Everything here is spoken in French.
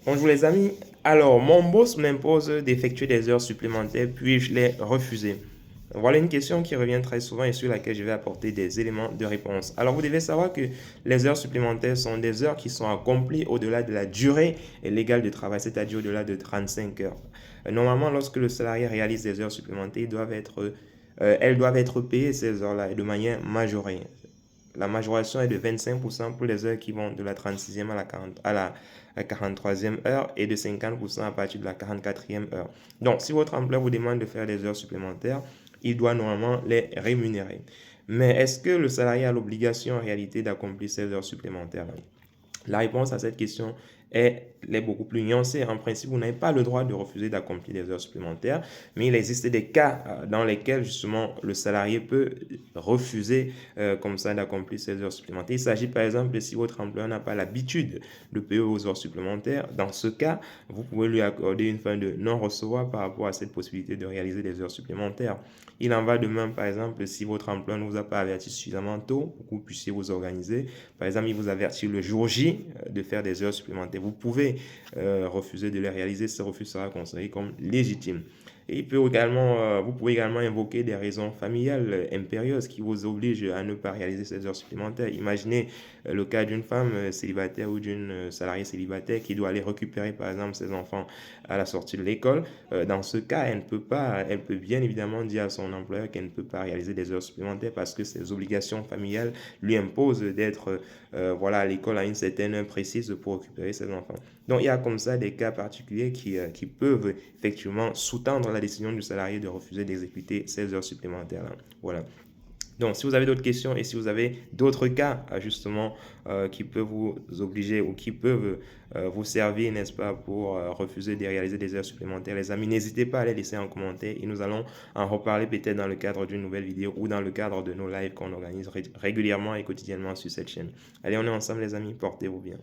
Bonjour les amis. Alors, mon boss m'impose d'effectuer des heures supplémentaires, puis-je les refuser? Voilà une question qui revient très souvent et sur laquelle je vais apporter des éléments de réponse. Alors, vous devez savoir que les heures supplémentaires sont des heures qui sont accomplies au-delà de la durée légale de travail, c'est-à-dire au-delà de 35 heures. Normalement, lorsque le salarié réalise des heures supplémentaires, elles doivent être payées ces heures-là de manière majorée. La majoration est de 25% pour les heures qui vont de la 36e à la 43e heure et de 50% à partir de la 44e heure. Donc, si votre employeur vous demande de faire des heures supplémentaires, il doit normalement les rémunérer. Mais est-ce que le salarié a l'obligation en réalité d'accomplir ces heures supplémentaires? La réponse à cette question est beaucoup plus nuancée. En principe, vous n'avez pas le droit de refuser d'accomplir des heures supplémentaires, mais il existe des cas dans lesquels justement le salarié peut refuser comme ça d'accomplir ces heures supplémentaires. Il s'agit par exemple si votre employeur n'a pas l'habitude de payer vos heures supplémentaires. Dans ce cas, vous pouvez lui accorder une fin de non-recevoir par rapport à cette possibilité de réaliser des heures supplémentaires. Il en va de même, par exemple, si votre employeur ne vous a pas averti suffisamment tôt pour que vous puissiez vous organiser. Par exemple, il vous avertit le jour J de faire des heures supplémentaires. Vous pouvez refuser de les réaliser. Ce refus sera considéré comme légitime. Et vous pouvez également invoquer des raisons familiales impérieuses qui vous obligent à ne pas réaliser ces heures supplémentaires. Imaginez le cas d'une femme célibataire ou d'une salariée célibataire qui doit aller récupérer par exemple ses enfants à la sortie de l'école. Dans ce cas, elle peut bien évidemment dire à son employeur qu'elle ne peut pas réaliser des heures supplémentaires parce que ses obligations familiales lui imposent d'être à l'école à une certaine heure précise pour récupérer ses enfants. Donc il y a comme ça des cas particuliers qui peuvent effectivement sous-tendre la décision du salarié de refuser d'exécuter ces heures supplémentaires là. Voilà. Donc, si vous avez d'autres questions et si vous avez d'autres cas, justement, qui peuvent vous obliger ou qui peuvent vous servir, n'est-ce pas, pour refuser de réaliser des heures supplémentaires, les amis, n'hésitez pas à les laisser en commentaire et nous allons en reparler peut-être dans le cadre d'une nouvelle vidéo ou dans le cadre de nos lives qu'on organise régulièrement et quotidiennement sur cette chaîne. Allez, on est ensemble, les amis, portez-vous bien.